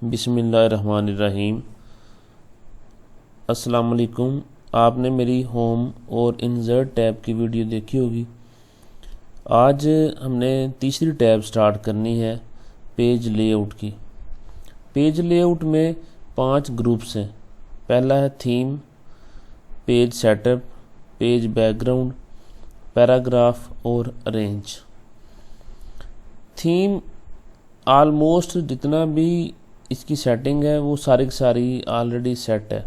बिस्मिल्लाहिर्रहमानिर्रहीम। अस्सलाम वालेकुम। आपने मेरी होम और इंसर्ट टैब की वीडियो देखी होगी। आज हमने तीसरी टैब स्टार्ट करनी है पेज लेआउट की। पेज लेआउट में 5 ग्रुप्स हैं। पहला है theme, page setup, page background, paragraph और अरेंज। थीम आलमोस्ट जितना भी इसकी सेटिंग है वो सारी की सारी ऑलरेडी सेट है,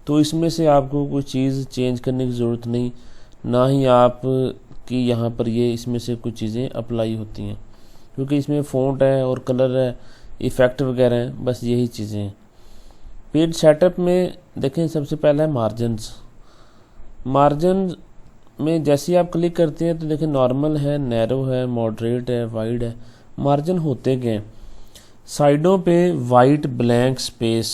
तो इसमें से आपको कोई चीज़ चेंज करने की ज़रूरत नहीं, ना ही आप कि यहाँ पर ये इसमें से कुछ चीज़ें अप्लाई होती हैं, क्योंकि इसमें फ़ॉन्ट है और कलर है, इफ़ेक्ट वगैरह हैं, बस यही चीज़ें हैं। पेज सेटअप में देखें, सबसे पहला है मार्जिन्स। मार्जिन में जैसे ही आप क्लिक करते हैं तो देखें नॉर्मल है, नैरो है, मॉडरेट है, वाइड है। मार्जिन होते क्या हैं? साइडों पे वाइट ब्लैंक स्पेस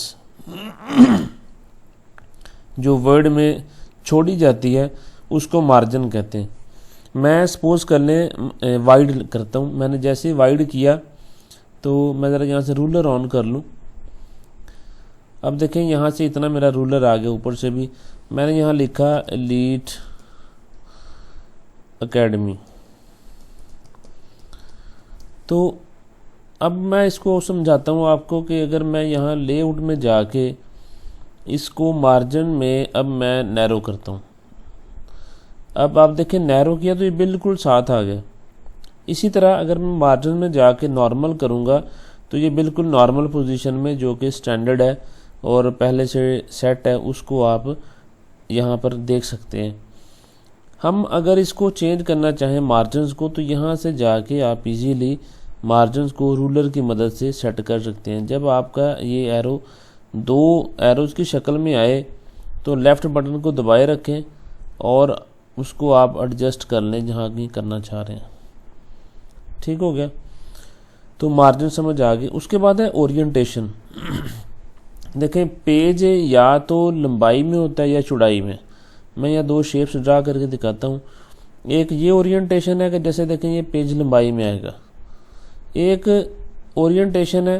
जो वर्ड में छोड़ी जाती है उसको मार्जिन कहते हैं। मैं सपोज कर लें वाइड करता हूँ। मैंने जैसे वाइड किया तो मैं ज़रा यहाँ से रूलर ऑन कर लूँ। अब देखें यहाँ से इतना मेरा रूलर आ गया, ऊपर से भी मैंने यहाँ लिखा एलीट एकेडमी। तो अब मैं इसको समझाता हूँ आपको कि अगर मैं यहाँ लेआउट में जाके इसको मार्जिन में अब मैं नैरो करता हूँ। अब आप देखें नैरो किया तो ये बिल्कुल साथ आ गया। इसी तरह अगर मैं मार्जिन में जाके नॉर्मल करूँगा तो ये बिल्कुल नॉर्मल पोजीशन में, जो कि स्टैंडर्ड है और पहले से सेट है, उसको आप यहाँ पर देख सकते हैं। हम अगर इसको चेंज करना चाहें मार्जिन्स को, तो यहाँ से जाके आप इजीली मार्जिन्स को रूलर की मदद से सेट कर सकते हैं। जब आपका ये एरो 2 एरोज़ की शक्ल में आए तो लेफ़्ट बटन को दबाए रखें और उसको आप एडजस्ट कर लें जहाँ की करना चाह रहे हैं। ठीक हो गया, तो मार्जिन समझ आ गई। उसके बाद है ओरिएंटेशन। देखें पेज या तो लंबाई में होता है या चौड़ाई में। मैं यहाँ 2 शेप्स ड्रा करके दिखाता हूँ। एक ये ओरिएंटेशन है कि जैसे देखें ये पेज लंबाई में आएगा। एक ओरिएंटेशन है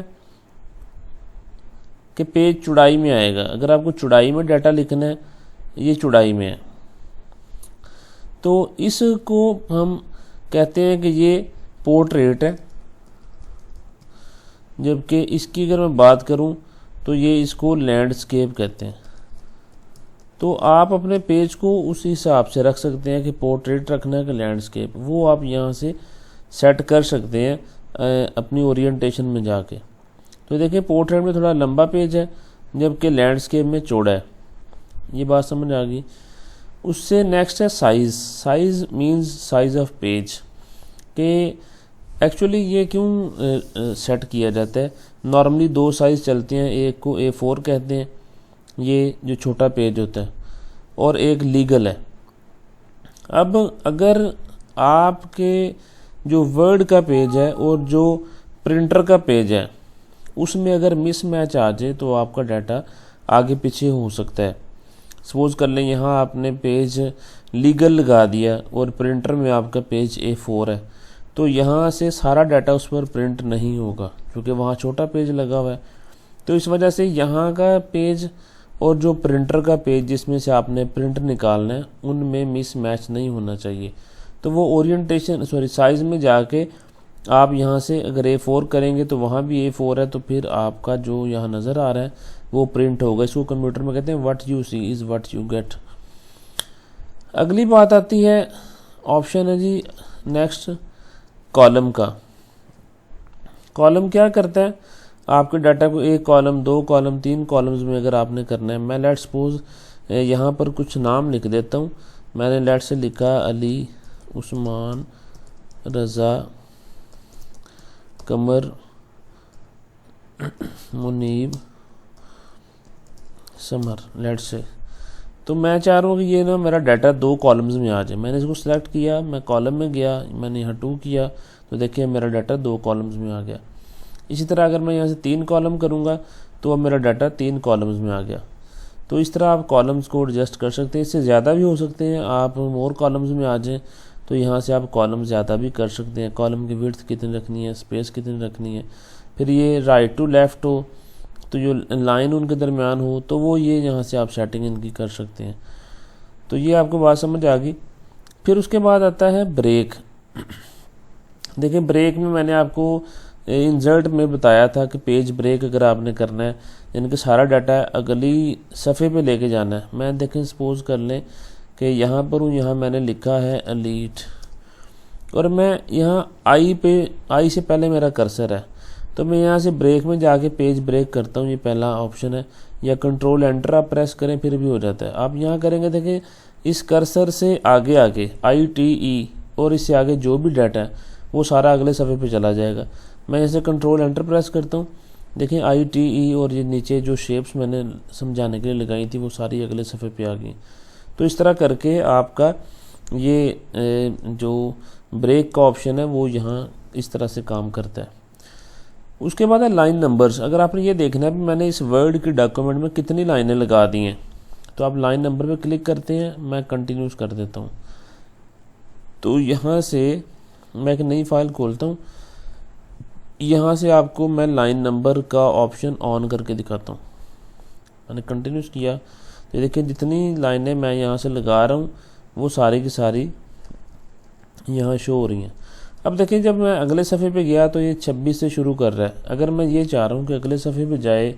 कि पेज चौड़ाई में आएगा। अगर आपको चौड़ाई में डाटा लिखना है, ये चौड़ाई में है, तो इसको हम कहते हैं कि ये पोर्ट्रेट है। जबकि इसकी अगर मैं बात करूं तो ये इसको लैंडस्केप कहते हैं। तो आप अपने पेज को उस हिसाब से रख सकते हैं कि पोर्ट्रेट रखना है कि लैंडस्केप, वो आप यहाँ से सेट कर सकते हैं अपनी ओरिएंटेशन में जाके। तो देखिए पोर्ट्रेट में थोड़ा लंबा पेज है, जबकि लैंडस्केप में चौड़ा है। ये बात समझ आ गई। उससे नेक्स्ट है size. Size means size of page के एक्चुअली ये क्यों सेट किया जाता है। नॉर्मली 2 साइज़ चलते हैं, एक को A4 कहते हैं, ये जो छोटा पेज होता है, और एक लीगल है। अब अगर आपके जो वर्ड का पेज है और जो प्रिंटर का पेज है उसमें अगर मिसमैच आ जाए तो आपका डाटा आगे पीछे हो सकता है। सपोज कर लें यहाँ आपने पेज लीगल लगा दिया और प्रिंटर में आपका पेज A4 है, तो यहाँ से सारा डाटा उस पर प्रिंट नहीं होगा क्योंकि वहाँ छोटा पेज लगा हुआ है। तो इस वजह से यहाँ का पेज और जो प्रिंटर का पेज जिसमें से आपने प्रिंट निकालना है उनमें मिसमैच नहीं होना चाहिए। तो वो ओरिएंटेशन साइज़ में जाके आप यहाँ से अगर A4 करेंगे तो वहाँ भी A4 है, तो फिर आपका जो यहाँ नज़र आ रहा है वो प्रिंट होगा। इसको कंप्यूटर में कहते हैं what you see is what you get. अगली बात आती है, ऑप्शन है जी नेक्स्ट कॉलम का। कॉलम क्या करता है? आपके डाटा को 1 कॉलम, 2 कॉलम, 3 कॉलम्स में अगर आपने करना है। मैं लेट सपोज यहाँ पर कुछ नाम लिख देता हूँ। मैंने लेट से लिखा अली, उस्मान, रज़ा, कमर, मुनीब, समर, लेट से। तो मैं चाह रहा हूँ कि ये ना मेरा डाटा 2 कॉलम्स में आ जाए। मैंने इसको सिलेक्ट किया, मैं कॉलम में गया, मैंने यहाँ 2 किया, तो देखिए मेरा डाटा 2 कॉलम्स में आ गया। इसी तरह अगर मैं यहाँ से 3 कॉलम करूँगा तो अब मेरा डाटा 3 कॉलम्स में आ गया। तो इस तरह आप कॉलम्स को एडजस्ट कर सकते हैं। इससे ज़्यादा भी हो सकते हैं, आप मोर कॉलम्स में आ जाएँ तो यहाँ से आप कॉलम ज़्यादा भी कर सकते हैं। कॉलम की विड्थ कितनी रखनी है, स्पेस कितनी रखनी है, फिर ये राइट टू लेफ़्ट हो, तो जो लाइन उनके दरमियान हो, तो वो ये यहाँ से आप सेटिंग इनकी कर सकते हैं। तो ये आपको बात समझ आ गई। फिर उसके बाद आता है ब्रेक। देखिए ब्रेक में मैंने आपको इंसर्ट में बताया था कि पेज ब्रेक अगर आपने करना है, यानी कि सारा डाटा अगली सफ़े पे लेके जाना है। मैं देखें सपोज़ कर लें कि यहाँ पर हूँ, यहाँ मैंने लिखा है एलीट, और मैं यहाँ आई से पहले मेरा कर्सर है, तो मैं यहाँ से ब्रेक में जाके पेज ब्रेक करता हूँ। ये पहला ऑप्शन है, या कंट्रोल एंटर आप प्रेस करें फिर भी हो जाता है। आप यहाँ करेंगे, देखिए इस कर्सर से आगे आगे ITE और इससे आगे जो भी डाटा है वो सारा अगले सफ़े पे चला जाएगा। मैं ऐसे कंट्रोल एंटर प्रेस करता हूँ, देखिए ITE और ये नीचे जो शेप्स मैंने समझाने के लिए लगाई थी वो सारी अगले सफ़े पे आ गई। तो इस तरह करके आपका ये जो ब्रेक का ऑप्शन है वो यहाँ इस तरह से काम करता है। उसके बाद है लाइन नंबर्स। अगर आपने ये देखना है कि मैंने इस वर्ड की डॉक्यूमेंट में कितनी लाइनें लगा दी हैं, तो आप लाइन नंबर पे क्लिक करते हैं। मैं कंटिन्यूस कर देता हूँ, तो यहाँ से मैं एक नई फाइल खोलता हूँ। यहाँ से आपको मैं लाइन नंबर का ऑप्शन ऑन करके दिखाता हूँ। मैंने कंटिन्यूस किया तो देखिए जितनी लाइनें मैं यहाँ से लगा रहा हूँ वो सारी की सारी यहाँ शो हो रही हैं। अब देखिए जब मैं अगले सफ़े पे गया तो ये 26 से शुरू कर रहा है। अगर मैं ये चाह रहा हूँ कि अगले सफ़े पे जाए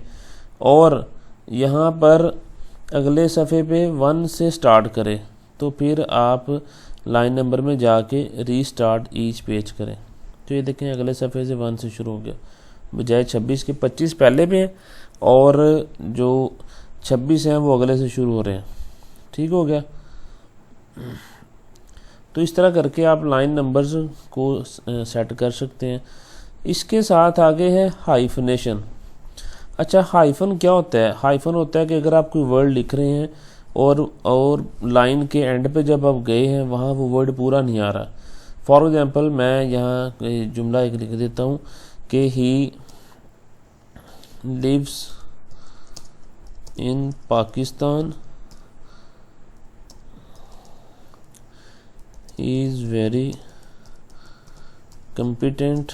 और यहाँ पर अगले सफ़े पे 1 से स्टार्ट करे, तो फिर आप लाइन नंबर में जाके रीस्टार्ट ईच पेज करें। तो ये देखें अगले सफ़े से 1 से शुरू हो गया, बजाय 26 के 25 पहले पे हैं और जो 26 हैं वो अगले से शुरू हो रहे हैं। ठीक हो गया। तो इस तरह करके आप लाइन नंबर्स को सेट कर सकते हैं। इसके साथ आगे है हाइफनेशन। अच्छा, हाइफन क्या होता है? हाइफन होता है कि अगर आप कोई वर्ड लिख रहे हैं और लाइन के एंड पे जब आप गए हैं वहाँ वो वर्ड पूरा नहीं आ रहा। फॉर एग्जांपल मैं यहाँ जुमला एक लिख देता हूँ कि he lives in Pakistan, he is very competent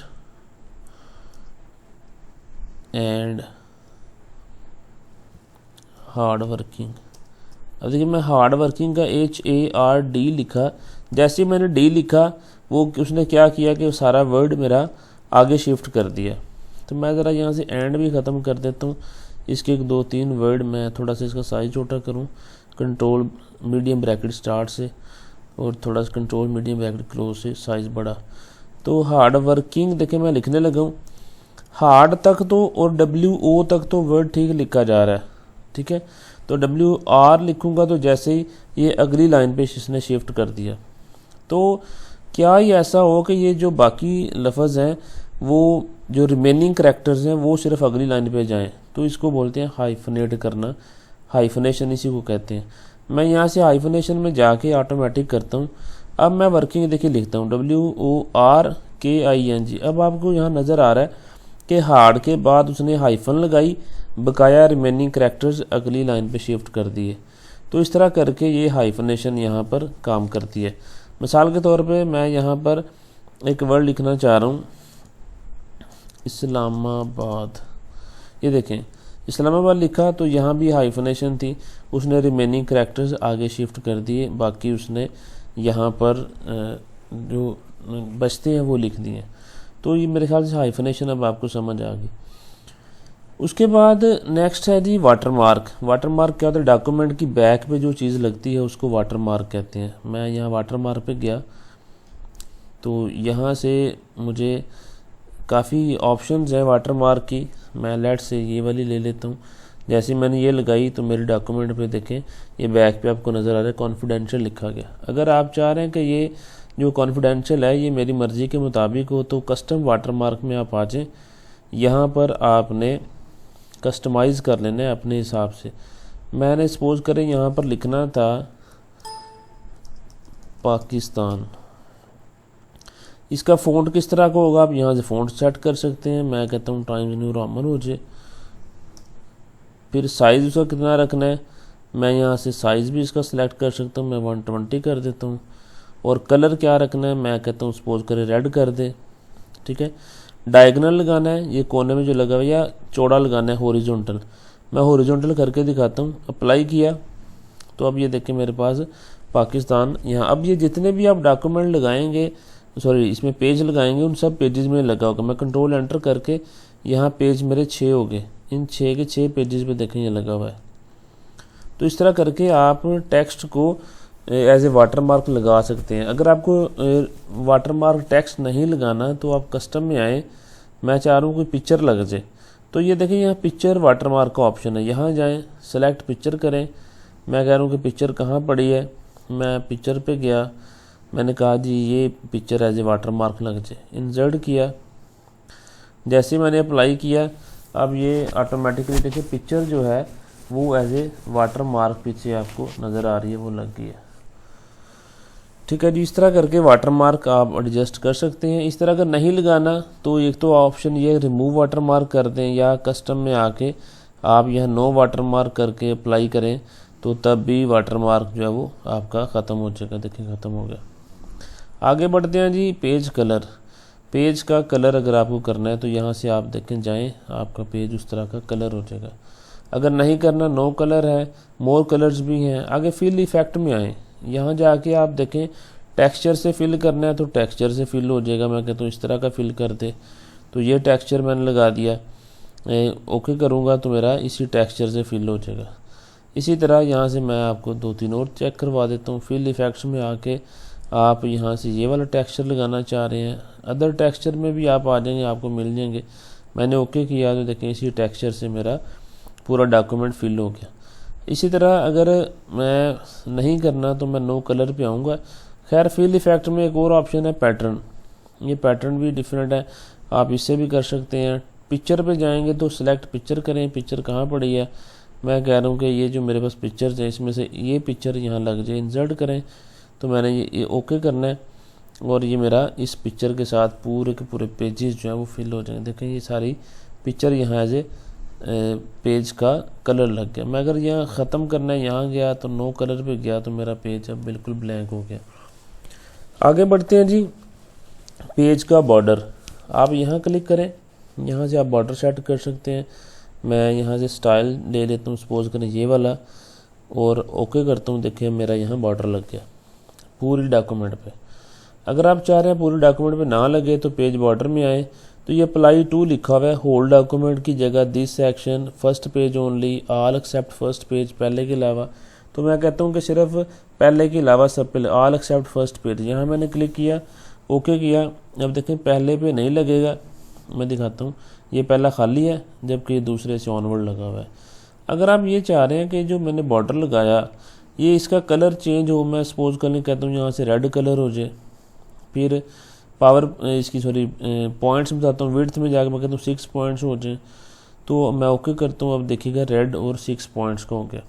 and hard working. अब देखिए मैं हार्ड वर्किंग का HARD लिखा, जैसे मैंने D लिखा वो उसने क्या किया कि सारा वर्ड मेरा आगे शिफ्ट कर दिया। तो मैं ज़रा यहाँ से एंड भी ख़त्म कर देता हूँ। इसके 2-3 वर्ड मैं थोड़ा सा इसका साइज छोटा करूँ, कंट्रोल मीडियम ब्रैकेट स्टार्ट से और थोड़ा सा कंट्रोल मीडियम ब्रैकेट क्लोज से साइज़ बड़ा। तो हार्ड वर्किंग देखिए मैं लिखने लगा हूँ, हार्ड तक तो और WO तक तो वर्ड ठीक लिखा जा रहा है। ठीक है, तो WR लिखूँगा तो जैसे ही ये अगली लाइन पे इसने शिफ्ट कर दिया। तो क्या ये ऐसा हो कि ये जो बाकी लफ्ज़ हैं वो जो रिमेनिंग करैक्टर्स हैं वो सिर्फ अगली लाइन पे जाएं, तो इसको बोलते हैं हाइफनेट करना, हाइफनेशन इसी को कहते हैं। मैं यहाँ से हाइफनेशन में जाके ऑटोमेटिक करता हूँ। अब मैं वर्किंग देखिए लिखता हूँ WORKING। अब आपको यहाँ नज़र आ रहा है कि हार्ड के बाद उसने हाइफन लगाई, बकाया रिमेनिंग करैक्टर्स अगली लाइन पे शिफ्ट कर दिए। तो इस तरह करके ये हाइफनेशन यहाँ पर काम करती है। मिसाल के तौर पे मैं यहाँ पर एक वर्ड लिखना चाह रहा हूँ इस्लामाबाद। ये देखें इस्लामाबाद लिखा तो यहाँ भी हाइफनेशन थी, उसने रिमेनिंग करैक्टर्स आगे शिफ्ट कर दिए, बाकी उसने यहाँ पर जो बचते हैं वो लिख दिए। तो ये मेरे ख्याल से हाइफनेशन अब आपको समझ आ गई। उसके बाद नेक्स्ट है जी वाटरमार्क। वाटरमार्क क्या होता है? डॉक्यूमेंट की बैक पे जो चीज़ लगती है उसको वाटरमार्क कहते हैं। मैं यहाँ वाटरमार्क पे गया तो यहाँ से मुझे काफ़ी ऑप्शंस हैं वाटरमार्क की। मैं लेट से ये वाली ले लेता हूँ। जैसे मैंने ये लगाई तो मेरे डॉक्यूमेंट पे देखें ये बैक पे आपको नज़र आ रहा है कॉन्फिडेंशियल लिखा गया। अगर आप चाह रहे हैं कि ये जो कॉन्फिडेंशियल है ये मेरी मर्ज़ी के मुताबिक हो तो कस्टम वाटरमार्क में आप आ जाएँ। यहाँ पर आपने कस्टमाइज़ कर लेना है अपने हिसाब से। मैंने सपोज़ करें यहाँ पर लिखना था पाकिस्तान। इसका फ़ॉन्ट किस तरह का होगा आप यहाँ से फ़ॉन्ट सेट कर सकते हैं। मैं कहता हूँ टाइम्स न्यू रोमन हो जाए। फिर साइज़ उसका कितना रखना है, मैं यहाँ से साइज़ भी इसका सिलेक्ट कर सकता हूँ। मैं 120 कर देता हूँ। और कलर क्या रखना है, मैं कहता हूँ सपोज़ करें रेड कर दे। ठीक है, डायगोनल लगाना है, ये कोने में जो लगा हुआ है, या चौड़ा लगाना है हॉरिजॉन्टल। मैं हॉरिजॉन्टल करके दिखाता हूँ। अप्लाई किया तो अब ये देखें मेरे पास पाकिस्तान यहाँ। अब ये जितने भी आप डॉक्यूमेंट लगाएंगे, सॉरी इसमें पेज लगाएंगे, उन सब पेजेस में लगा होगा। मैं कंट्रोल एंटर करके यहाँ पेज मेरे 6 हो गए, इन 6 के 6 पेजेस पे देखें ये लगा हुआ है। तो इस तरह करके आप टेक्स्ट को एज ए वाटर मार्क लगा सकते हैं। अगर आपको वाटर मार्क टेक्स्ट नहीं लगाना तो आप कस्टम में आए, मैं चाह रहा हूँ कोई पिक्चर लग जाए, तो ये देखें यहाँ पिक्चर वाटर मार्क का ऑप्शन है, यहाँ जाएं, सेलेक्ट पिक्चर करें। मैं कह रहा हूँ कि पिक्चर कहाँ पड़ी है, मैं पिक्चर पे गया, मैंने कहा जी ये picture as a water mark लग जाए, इंसर्ट किया। जैसे मैंने अप्लाई किया अब ये ऑटोमेटिकली देखिए पिक्चर जो है वो एज ए वाटर मार्क पीछे आपको नज़र आ रही है, वो लग गई है। ठीक है जी, इस तरह करके वाटर मार्क आप एडजस्ट कर सकते हैं। इस तरह का नहीं लगाना तो एक तो ऑप्शन ये रिमूव वाटर मार्क कर दें, या कस्टम में आके आप यह नो वाटर मार्क करके अप्लाई करें, तो तब भी वाटर मार्क जो है वो आपका ख़त्म हो जाएगा। देखिए ख़त्म हो गया। आगे बढ़ते हैं जी, पेज कलर। पेज का कलर अगर आपको करना है तो यहाँ से आप देखें जाएं, आपका पेज उस तरह का कलर हो जाएगा। अगर नहीं करना, नो कलर है, मोर कलर्स भी हैं। आगे फिल इफेक्ट में आएँ, यहाँ जाके आप देखें टेक्सचर से फिल करना है तो टेक्सचर से फिल हो जाएगा। मैं कहता हूँ इस तरह का फिल कर दे, तो ये टेक्सचर मैंने लगा दिया, ओके करूँगा तो मेरा इसी टेक्सचर से फिल हो जाएगा। इसी तरह यहाँ से मैं आपको 2-3 और चेक करवा देता हूँ। फिल इफेक्ट्स में आके आप यहाँ से ये वाला टेक्सचर लगाना चाह रहे हैं, अदर टेक्सचर में भी आप आ जाएंगे, आपको मिल जाएंगे। मैंने ओके किया तो देखें इसी टेक्सचर से मेरा पूरा डॉक्यूमेंट फिल हो गया। इसी तरह अगर मैं नहीं करना तो मैं नो कलर पे आऊँगा। खैर फिल इफेक्ट में एक और ऑप्शन है पैटर्न, ये पैटर्न भी डिफरेंट है, आप इससे भी कर सकते हैं। पिक्चर पे जाएंगे तो सिलेक्ट पिक्चर करें, पिक्चर कहाँ पड़ी है, मैं कह रहा हूँ कि ये जो मेरे पास पिक्चर्स है इसमें से ये पिक्चर यहाँ लग जाए, इंसर्ट करें, तो मैंने ये ओके करना है और ये मेरा इस पिक्चर के साथ पूरे के पूरे पेजेस जो हैं वो फिल हो जाएंगे। देखें ये सारी पिक्चर यहाँ एज ए पेज का कलर लग गया। मैं अगर यहाँ ख़त्म करना है, यहाँ गया तो नो कलर पे गया तो मेरा पेज अब बिल्कुल ब्लैंक हो गया। आगे बढ़ते हैं जी, पेज का बॉर्डर। आप यहाँ क्लिक करें, यहाँ से आप बॉर्डर सेट कर सकते हैं। मैं यहाँ से स्टाइल ले लेता हूँ, सपोज करें ये वाला, और ओके करता हूँ। देखिए मेरा यहाँ बॉर्डर लग गया पूरी डॉक्यूमेंट पे। अगर आप चाह रहे हैं पूरी डॉक्यूमेंट पे ना लगे तो पेज बॉर्डर में आए, तो ये अप्लाई टू लिखा हुआ है, होल डॉक्यूमेंट की जगह this section first page only, all except first page, पहले के अलावा। तो मैं कहता हूँ कि सिर्फ पहले के अलावा सब पे, ऑल एक्सेप्ट फर्स्ट पेज। यहाँ मैंने क्लिक किया, ओके किया। अब देखें पहले पे नहीं लगेगा, मैं दिखाता हूँ, ये पहला खाली है जबकि दूसरे से ऑनवर्ड लगा हुआ है। अगर आप ये चाह रहे हैं कि जो मैंने बॉर्डर लगाया ये इसका कलर चेंज हो, मैं सपोज करने कहता हूँ यहाँ से रेड कलर हो जाए, फिर पावर इसकी सॉरी पॉइंट्स बताता हूँ, विड्थ में जाकर मैं कहता हूँ 6 पॉइंट्स हो जाए, तो मैं ओके करता हूँ। अब देखिएगा रेड और 6 पॉइंट्स का हो गया।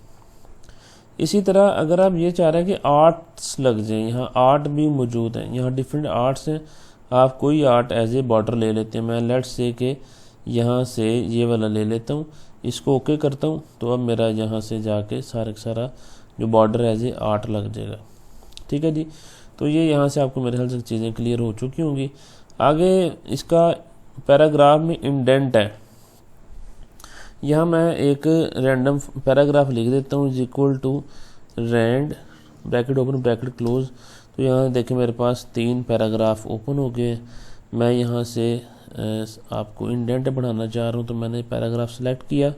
इसी तरह अगर आप ये चाह रहे हैं कि आर्ट्स लग जाए, यहाँ आर्ट भी मौजूद हैं, यहाँ डिफरेंट आर्ट्स हैं, आप कोई आर्ट एज ए बॉर्डर ले लेते हैं। मैं लेट्स से कि यहाँ से ये वाला ले लेता हूँ, इसको ओके करता हूँ, तो अब मेरा यहाँ से जाके सारा जो बॉर्डर एज ए आर्ट लग जाएगा। ठीक है जी, तो ये यहाँ से आपको मेरे ख्याल से चीज़ें क्लियर हो चुकी होंगी। आगे इसका पैराग्राफ में इंडेंट है, यहाँ मैं एक रैंडम पैराग्राफ लिख देता हूँ, is equal to rand bracket open bracket close. तो यहाँ देखें मेरे पास 3 पैराग्राफ ओपन हो गए। मैं यहाँ से आपको इंडेंट बढ़ाना चाह रहा हूँ, तो मैंने पैराग्राफ सेलेक्ट किया,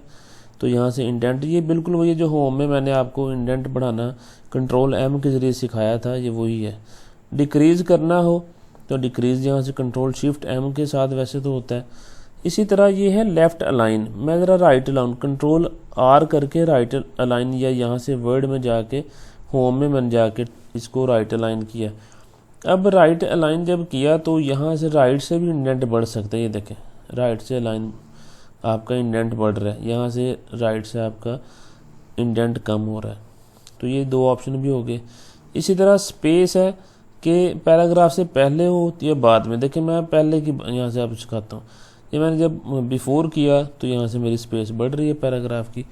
तो यहाँ से इंडेंट, ये बिल्कुल वही जो होम में मैंने आपको इंडेंट बढ़ाना कंट्रोल M के ज़रिए सिखाया था, ये वही है। डिक्रीज़ करना हो तो डिक्रीज़ यहाँ से कंट्रोल शिफ्ट M के साथ वैसे तो होता है। इसी तरह ये है लेफ़्ट अलाइन, मैं ज़रा राइट अलाइन कंट्रोल R करके राइट अलाइन, या यहाँ से वर्ड में जाके होम में मैंने जाके इसको राइट अलाइन किया। अब राइट अलाइन जब किया तो यहाँ से राइट से भी इंडेंट बढ़ सकता है, ये देखें राइट से अलाइन आपका इंडेंट बढ़ रहा है, यहाँ से राइट से आपका इंडेंट कम हो रहा है। तो ये 2 ऑप्शन भी हो गए। इसी तरह स्पेस है कि पैराग्राफ से पहले हो या बाद में। देखिए मैं पहले की यहाँ से आपको सिखाता हूँ, ये मैंने जब बिफोर किया तो यहाँ से मेरी स्पेस बढ़ रही है पैराग्राफ की।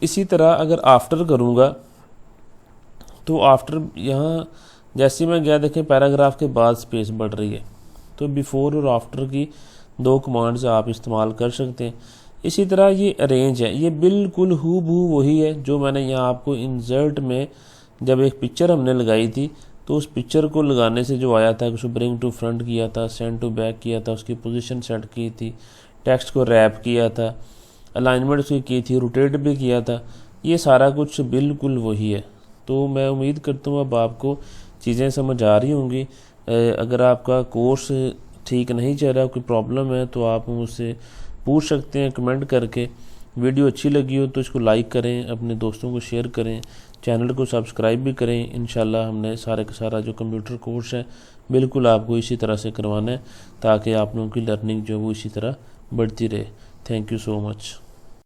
इसी तरह अगर आफ्टर करूँगा तो आफ्टर यहाँ जैसे मैं गया, देखें पैराग्राफ के बाद स्पेस बढ़ रही है। तो बिफ़ोर और आफ्टर की 2 कमांड्स आप इस्तेमाल कर सकते हैं। इसी तरह ये अरेंज है, ये बिल्कुल हूबहू वही है जो मैंने यहाँ आपको इंसर्ट में जब एक पिक्चर हमने लगाई थी तो उस पिक्चर को लगाने से जो आया था, उसको ब्रिंग टू फ्रंट किया था, सेंड टू बैक किया था, उसकी पोजीशन सेट की थी, टेक्स्ट को रैप किया था, अलाइनमेंट उसकी की थी, रोटेट भी किया था, ये सारा कुछ बिल्कुल वही है। तो मैं उम्मीद करता हूँ अब आपको चीज़ें समझ आ रही होंगी। अगर आपका कोर्स ठीक नहीं चल रहा, कोई प्रॉब्लम है, तो आप मुझसे पूछ सकते हैं कमेंट करके। वीडियो अच्छी लगी हो तो इसको लाइक करें, अपने दोस्तों को शेयर करें, चैनल को सब्सक्राइब भी करें। इंशाल्लाह हमने सारे का सारा जो कंप्यूटर कोर्स है बिल्कुल आपको इसी तरह से करवाना है ताकि आप लोगों की लर्निंग जो वो इसी तरह बढ़ती रहे। Thank you so much.